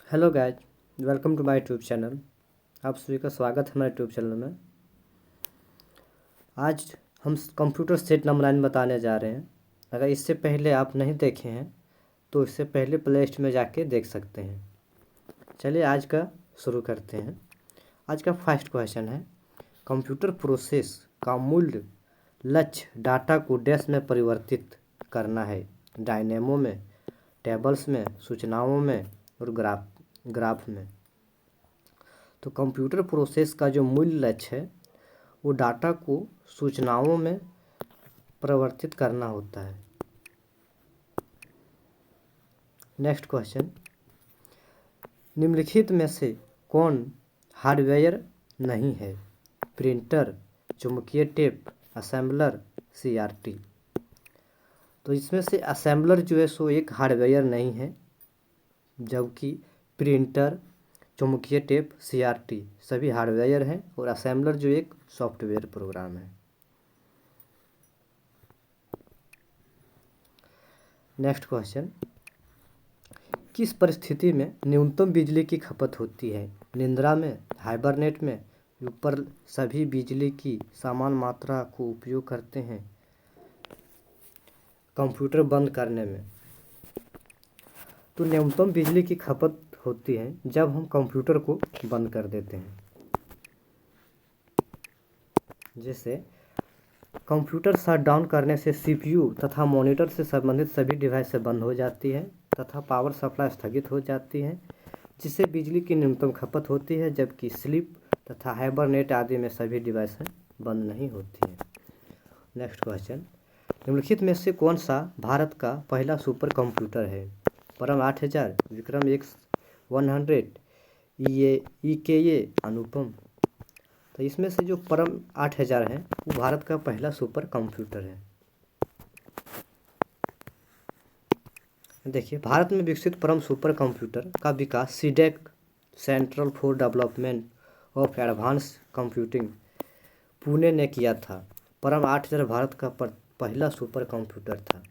Hello guys, welcome to my YouTube channel. आप सभी का स्वागत है हमारे यूट्यूब चैनल में। आज हम कंप्यूटर सेट नंबर 9 बताने जा रहे हैं। अगर इससे पहले आप नहीं देखे हैं तो इससे पहले प्ले लिस्ट में जाके देख सकते हैं। चलिए आज का शुरू करते हैं। आज का फर्स्ट क्वेश्चन है, कंप्यूटर प्रोसेस का मूल लक्ष्य डाटा को डैश में परिवर्तित करना है। डायनेमो में, टेबल्स में, सूचनाओं में और ग्राफ में। तो कंप्यूटर प्रोसेस का जो मूल लक्ष्य है वो डाटा को सूचनाओं में परिवर्तित करना होता है। नेक्स्ट क्वेश्चन, निम्नलिखित में से कौन हार्डवेयर नहीं है? प्रिंटर, चुंबकीय टेप, असेंबलर, सीआरटी। तो इसमें से असेंबलर जो है सो एक हार्डवेयर नहीं है, जबकि प्रिंटर, चुंबकीय टेप, सीआरटी सभी हार्डवेयर हैं और असेंबलर जो एक सॉफ्टवेयर प्रोग्राम है। नेक्स्ट क्वेश्चन, किस परिस्थिति में न्यूनतम बिजली की खपत होती है? निद्रा में, हाइबरनेट में, ऊपर सभी बिजली की समान मात्रा को उपयोग करते हैं कंप्यूटर बंद करने में। तो न्यूनतम बिजली की खपत होती है जब हम कंप्यूटर को बंद कर देते हैं। जैसे कंप्यूटर शट डाउन करने से सीपीयू तथा मॉनिटर से संबंधित सभी डिवाइस से बंद हो जाती है तथा पावर सप्लाई स्थगित हो जाती है, जिससे बिजली की न्यूनतम खपत होती है, जबकि स्लीप तथा हाइबरनेट आदि में सभी डिवाइस बंद नहीं होती हैं। नेक्स्ट क्वेश्चन, निम्नलिखित में से कौन सा भारत का पहला सुपर कंप्यूटर है? परम 8000, विक्रम X100, EKA, अनुपम। तो इसमें से जो परम 8000 है वो भारत का पहला सुपर कंप्यूटर है। देखिए, भारत में विकसित परम सुपर कंप्यूटर का विकास CDAC, centre for development of advance computing, Pune ने किया था। परम 8000 भारत का पहला सुपर कंप्यूटर था।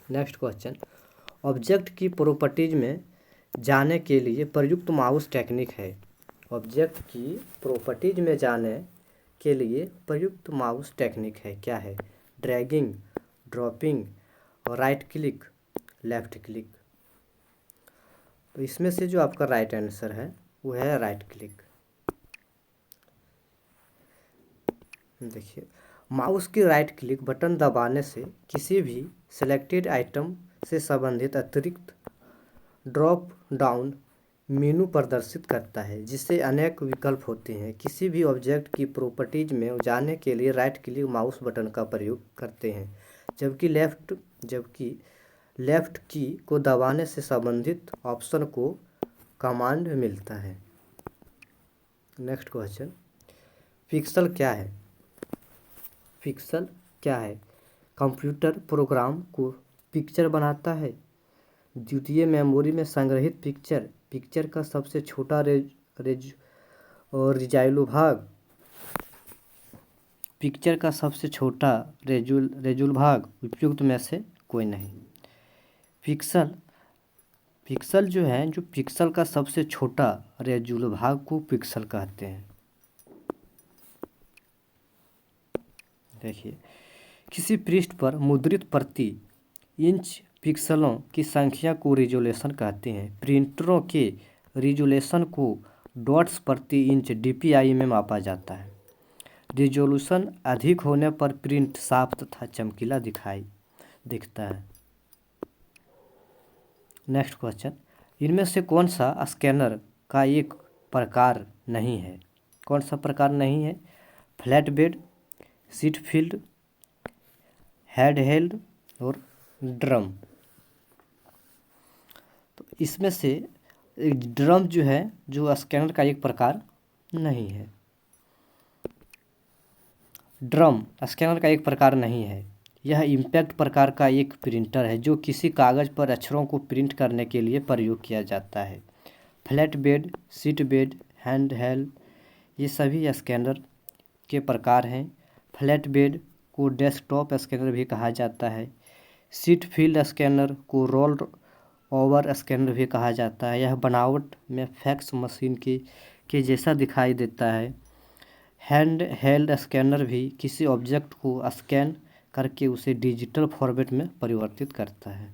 नेक्स्ट क्वेश्चन, ऑब्जेक्ट की प्रॉपर्टीज में जाने के लिए प्रयुक्त माउस टेक्निक है? ऑब्जेक्ट की प्रॉपर्टीज में जाने के लिए प्रयुक्त माउस टेक्निक है, क्या है? Dragging, dropping, right click, left click. तो इसमें से जो आपका राइट आंसर है वो है राइट क्लिक। देखिए, माउस की राइट क्लिक बटन दबाने से किसी भी सिलेक्टेड आइटम से संबंधित अतिरिक्त ड्रॉप डाउन मेनू प्रदर्शित करता है, जिससे अनेक विकल्प होते हैं। किसी भी ऑब्जेक्ट की प्रॉपर्टीज में जाने के लिए राइट क्लिक माउस बटन का प्रयोग करते हैं, जबकि लेफ्ट की को दबाने से संबंधित ऑप्शन को कमांड मिलता है। नेक्स्ट क्वेश्चन, पिक्सल क्या है? पिक्सल क्या है? कंप्यूटर प्रोग्राम को पिक्चर बनाता है। द्वितीय मेमोरी में संग्रहित पिक्चर का सबसे छोटा रिज़ॉल्यूशन भाग, पिक्चर का सबसे छोटा रेजुल भाग उपयुक्त में से कोई नहीं। पिक्सल जो है, जो पिक्सल का सबसे छोटा रेजुल भाग को पिक्सल कहते हैं। देखिए, किसी पृष्ठ पर मुद्रित प्रति इंच पिक्सलों की संख्या को रिजोल्यूशन कहते हैं। प्रिंटरों के रिजोल्यूशन को डॉट्स प्रति इंच DPI में मापा जाता है। रिजोल्यूशन अधिक होने पर प्रिंट साफ तथा चमकीला दिखता है। नेक्स्ट क्वेश्चन, इनमें से कौन सा स्कैनर का एक प्रकार नहीं है? कौन सा प्रकार नहीं है? Flat bed, seat field, handheld और ड्रम। तो इसमें से ड्रम जो है, जो स्कैनर का एक प्रकार नहीं है। ड्रम स्कैनर का एक प्रकार नहीं है। यह इम्पैक्ट प्रकार का एक प्रिंटर है जो किसी कागज़ पर अक्षरों को प्रिंट करने के लिए प्रयोग किया जाता है। Flat bed, seat bed, handheld ये सभी स्कैनर के प्रकार हैं। फ्लैट बेड को डेस्कटॉप स्कैनर भी कहा जाता है। सीट फील्ड स्कैनर को ओवर स्कैनर भी कहा जाता है। यह बनावट में फैक्स मशीन के जैसा दिखाई देता है। हैंड हेल्ड स्कैनर भी किसी ऑब्जेक्ट को स्कैन करके उसे डिजिटल फॉर्मेट में परिवर्तित करता है।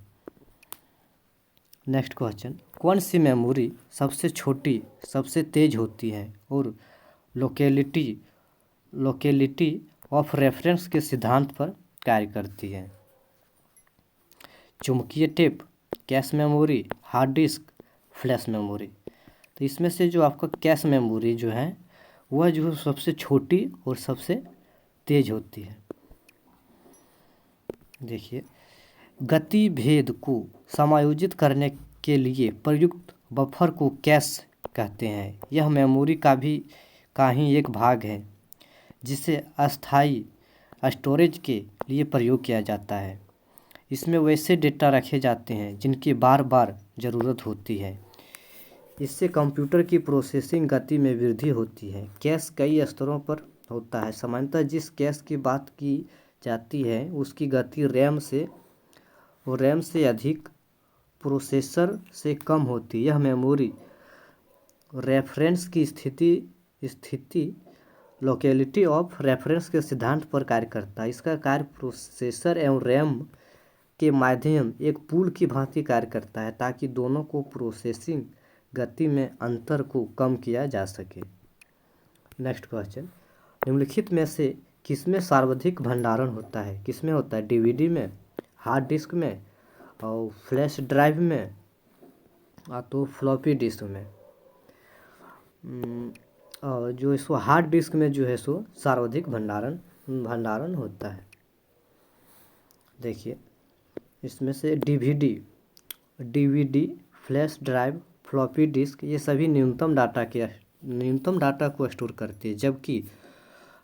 नेक्स्ट क्वेश्चन, कौन सी मेमोरी सबसे छोटी, सबसे तेज होती है और लोकेलिटी ऑफ रेफरेंस के सिद्धांत पर कार्य करती है? चुंबकीय tape, cache memory, hard disk, flash memory. तो इसमें से जो आपका कैश मेमोरी जो है वह जो सबसे छोटी और सबसे तेज होती है। देखिए, गति भेद को समायोजित करने के लिए प्रयुक्त बफर को कैश कहते हैं। यह मेमोरी का ही एक भाग है जिसे अस्थायी स्टोरेज के लिए प्रयोग किया जाता है। इसमें वैसे डेटा रखे जाते हैं जिनकी बार बार ज़रूरत होती है। इससे कंप्यूटर की प्रोसेसिंग गति में वृद्धि होती है। कैश कई स्तरों पर होता है। सामान्यतः जिस कैश की बात की जाती है उसकी गति रैम से अधिक, प्रोसेसर से कम होती है। यह मेमोरी रेफरेंस की स्थिति लोकेलिटी ऑफ रेफरेंस के सिद्धांत पर कार्य करता है। इसका कार्य प्रोसेसर एवं रैम के माध्यम एक पुल की भांति कार्य करता है ताकि दोनों को प्रोसेसिंग गति में अंतर को कम किया जा सके। नेक्स्ट क्वेश्चन, निम्नलिखित में से किसमें सर्वाधिक भंडारण होता है? किसमें होता है? डीवीडी में, हार्ड डिस्क में, और फ्लैश ड्राइव में, तो फ्लॉपी डिस्क में। और जो इसको हार्ड डिस्क में जो है सो सर्वाधिक भंडारण होता है। देखिए, इसमें से DVD, flash drive, floppy disk ये सभी न्यूनतम डाटा को स्टोर करती है, जबकि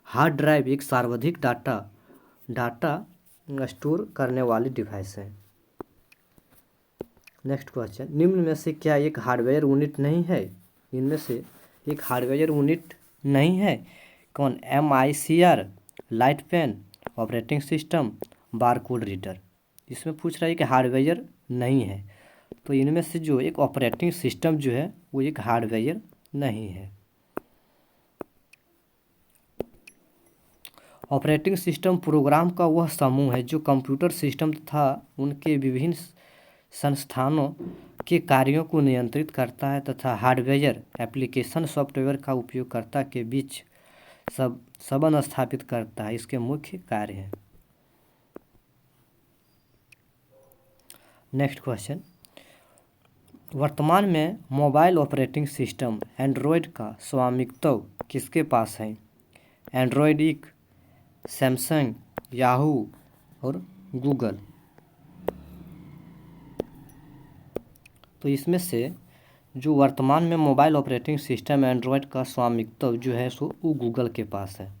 हार्ड ड्राइव एक सर्वाधिक डाटा स्टोर करने वाली डिवाइस है। नेक्स्ट क्वेश्चन, निम्न में से क्या एक हार्डवेयर यूनिट नहीं है? इनमें से एक हार्डवेयर यूनिट नहीं है कौन? MICR, light pen, operating system, barcode reader. इसमें पूछ रहा है कि हार्डवेयर नहीं है, तो इनमें से जो एक ऑपरेटिंग सिस्टम जो है वो एक हार्डवेयर नहीं है। ऑपरेटिंग सिस्टम प्रोग्राम का वह समूह है जो कंप्यूटर सिस्टम तथा उनके विभिन्न संस्थानों के कार्यों को नियंत्रित करता है तथा हार्डवेयर एप्लीकेशन सॉफ्टवेयर का उपयोगकर्ता के बीच संबंध स्थापित करता है। इसके मुख्य कार्य हैं। नेक्स्ट क्वेश्चन, वर्तमान में मोबाइल ऑपरेटिंग सिस्टम एंड्रॉयड का स्वामित्व किसके पास है? एंड्रॉयड इंक, सैमसंग, याहू और गूगल। तो इसमें से जो वर्तमान में मोबाइल ऑपरेटिंग सिस्टम एंड्रॉयड का स्वामित्व जो है सो वो गूगल के पास है।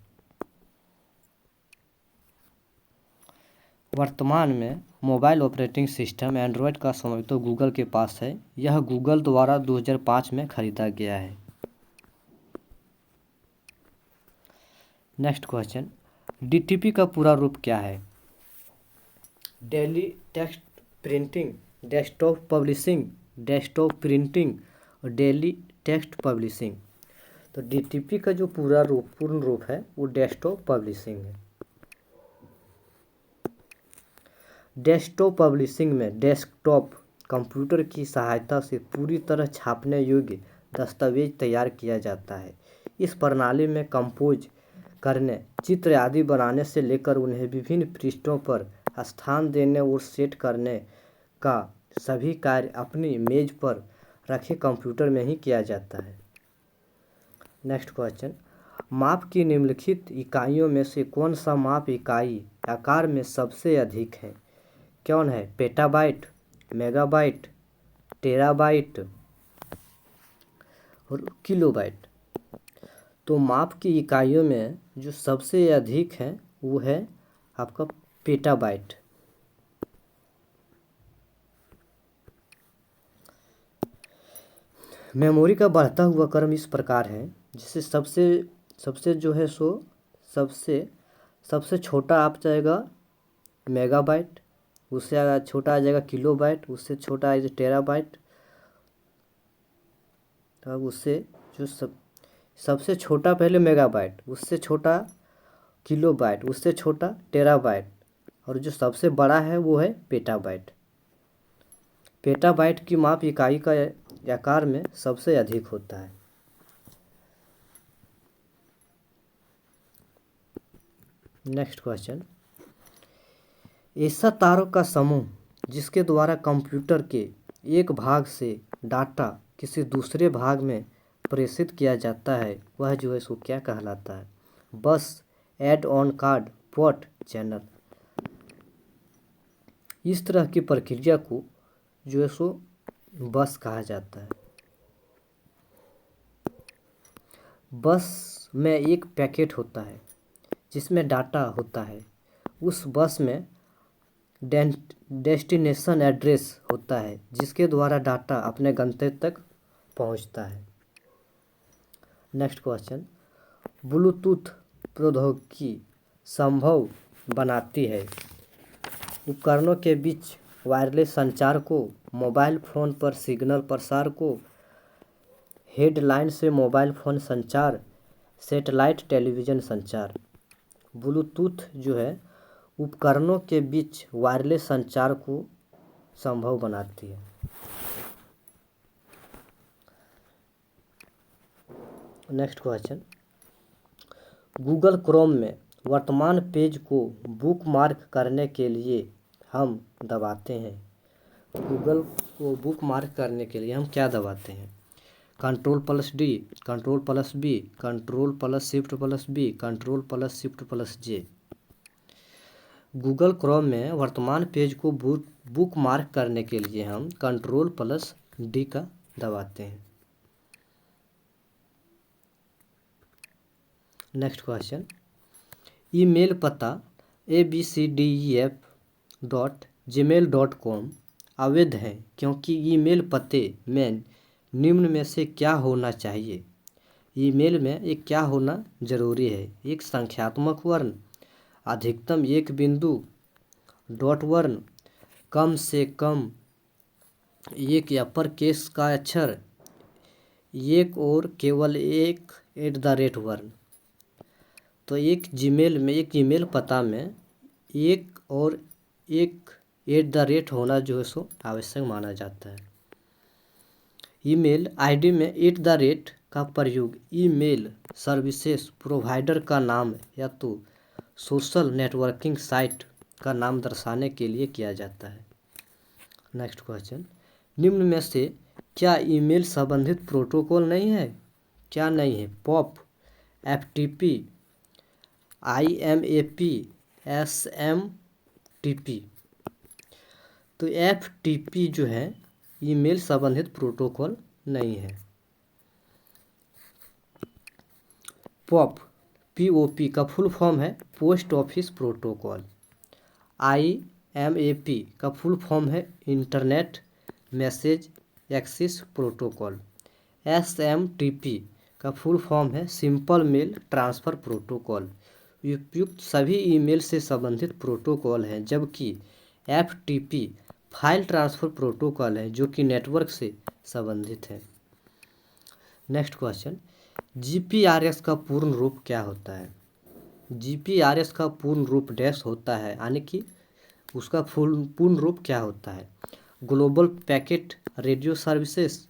वर्तमान में मोबाइल ऑपरेटिंग सिस्टम एंड्रॉयड का स्वामित्व गूगल के पास है। यह गूगल द्वारा 2005 में खरीदा गया है। नेक्स्ट क्वेश्चन, DTP का पूरा रूप क्या है? Daily text printing, desktop publishing, desktop printing और डेली टेक्स्ट पब्लिशिंग। तो DTP का जो पूर्ण रूप है वो डेस्कटॉप पब्लिशिंग है। डेस्कटॉप पब्लिशिंग में डेस्कटॉप कंप्यूटर की सहायता से पूरी तरह छापने योग्य दस्तावेज तैयार किया जाता है। इस प्रणाली में कंपोज करने, चित्र आदि बनाने से लेकर उन्हें विभिन्न पृष्ठों पर स्थान देने और सेट करने का सभी कार्य अपनी मेज पर रखे कंप्यूटर में ही किया जाता है। नेक्स्ट क्वेश्चन, माप की निम्नलिखित इकाइयों में से कौन सा माप इकाई आकार में सबसे अधिक है? कौन है? पेटाबाइट, मेगाबाइट, टेराबाइट और किलोबाइट। तो माप की इकाइयों में जो सबसे अधिक है वो है आपका पेटाबाइट। मेमोरी का बढ़ता हुआ क्रम इस प्रकार है, जिससे सबसे जो है सो सबसे छोटा आप जाएगा मेगाबाइट, उससे अगर छोटा आ जाएगा किलोबाइट, उससे छोटा है टेराबाइट, तब उससे जो सबसे छोटा पहले मेगाबाइट, उससे छोटा किलोबाइट, उससे छोटा टेराबाइट, और जो सबसे बड़ा है वो है पेटाबाइट। पेटाबाइट की माप इकाई का आकार में सबसे अधिक होता है। नेक्स्ट क्वेश्चन, ऐसा तारों का समूह जिसके द्वारा कंप्यूटर के एक भाग से डाटा किसी दूसरे भाग में प्रेषित किया जाता है, वह जो है सो क्या कहलाता है? बस, add on card, port, channel. इस तरह की प्रक्रिया को जो है सो बस कहा जाता है। बस में एक पैकेट होता है जिसमें डाटा होता है। उस बस में डेस्टिनेशन एड्रेस होता है जिसके द्वारा डाटा अपने गंतव्य तक पहुंचता है। नेक्स्ट क्वेश्चन, ब्लूटूथ प्रौद्योगिकी संभव बनाती है उपकरणों के बीच वायरलेस संचार को, मोबाइल फ़ोन पर सिग्नल प्रसार को, हेडलाइन से मोबाइल फ़ोन संचार, सैटेलाइट टेलीविज़न संचार। ब्लूटूथ जो है उपकरणों के बीच वायरलेस संचार को संभव बनाती है। नेक्स्ट क्वेश्चन, गूगल क्रोम में वर्तमान पेज को बुकमार्क करने के लिए हम दबाते हैं। गूगल को बुकमार्क करने के लिए हम क्या दबाते हैं? Ctrl+D, Ctrl+B, Ctrl+Shift+B, Ctrl+Shift+J। Google Chrome में वर्तमान पेज को बुकमार्क करने के लिए हम Ctrl+D का दबाते हैं। नेक्स्ट क्वेश्चन, ईमेल पता abcdef.gmail.com अवैध है क्योंकि ईमेल पते में निम्न में से क्या होना चाहिए? ईमेल में एक क्या होना जरूरी है? एक संख्यात्मक वर्ण, अधिकतम एक बिंदु, डॉट वर्ण, कम से कम एक अपर केस का अक्षर, एक और केवल एक @ वर्ण। तो एक ईमेल पता में एक और एक @ होना जो है सो आवश्यक माना जाता है। ईमेल आईडी में @ का प्रयोग ईमेल सर्विसेज प्रोवाइडर का नाम या तो सोशल नेटवर्किंग साइट का नाम दर्शाने के लिए किया जाता है। नेक्स्ट क्वेश्चन, निम्न में से क्या ईमेल संबंधित प्रोटोकॉल नहीं है? क्या नहीं है? Pop, FTP, IMAP, SMTP। तो FTP जो है ईमेल संबंधित प्रोटोकॉल नहीं है। POP का फुल फॉर्म है पोस्ट ऑफिस प्रोटोकॉल। IMAP का फुल फॉर्म है internet message access protocol. SMTP का फुल फॉर्म है सिंपल मेल ट्रांसफ़र प्रोटोकॉल। उपयुक्त सभी ईमेल से संबंधित प्रोटोकॉल हैं, जबकि FTP फाइल ट्रांसफ़र प्रोटोकॉल है जो कि नेटवर्क से संबंधित है। नेक्स्ट क्वेश्चन, GPRS का पूर्ण रूप क्या होता है? GPRS का पूर्ण रूप डैश होता है, यानी कि उसका पूर्ण रूप क्या होता है? Global packet radio services,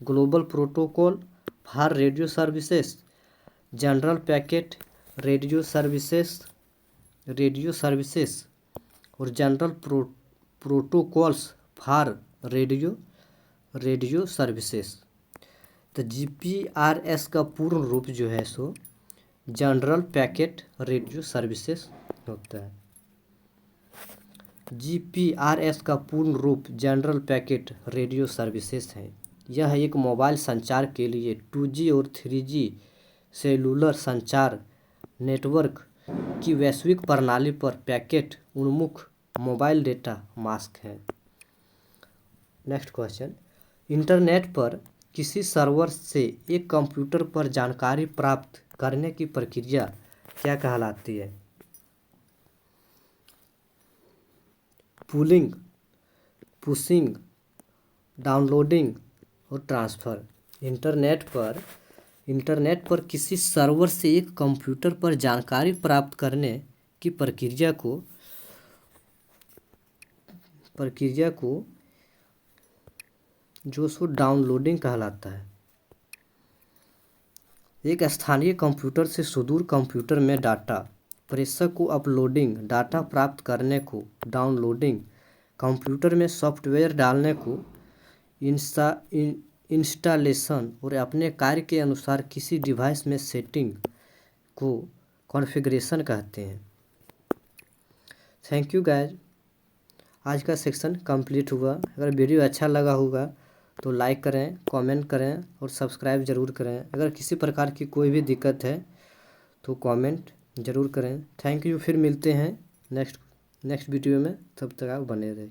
global protocol for radio services, general packet radio services और general protocols for radio services. तो GPRS का पूर्ण रूप जो है सो जनरल पैकेट रेडियो सर्विसेज होता है। GPRS का पूर्ण रूप जनरल पैकेट रेडियो सर्विसेज है। यह एक मोबाइल संचार के लिए 2G और 3G सेलुलर संचार नेटवर्क की वैश्विक प्रणाली पर पैकेट उन्मुख मोबाइल डेटा मास्क है। नेक्स्ट क्वेश्चन, इंटरनेट पर किसी सर्वर से एक कंप्यूटर पर जानकारी प्राप्त करने की प्रक्रिया क्या कहलाती है? पुलिंग, पुशिंग, डाउनलोडिंग और ट्रांसफ़र। इंटरनेट पर किसी सर्वर से एक कंप्यूटर पर जानकारी प्राप्त करने की प्रक्रिया को जो सो डाउनलोडिंग कहलाता है। एक स्थानीय कंप्यूटर से सुदूर कंप्यूटर में डाटा प्रेषक को अपलोडिंग, डाटा प्राप्त करने को डाउनलोडिंग, कंप्यूटर में सॉफ्टवेयर डालने को इंस्टॉलेशन और अपने कार्य के अनुसार किसी डिवाइस में सेटिंग को कॉन्फ़िगरेशन कहते हैं। थैंक यू गाइज, आज का सेक्शन कंप्लीट हुआ। अगर वीडियो अच्छा लगा होगा तो लाइक करें, कमेंट करें और सब्सक्राइब ज़रूर करें। अगर किसी प्रकार की कोई भी दिक्कत है तो कमेंट ज़रूर करें। थैंक यू, फिर मिलते हैं नेक्स्ट वीडियो में, तब तक आप बने रहें।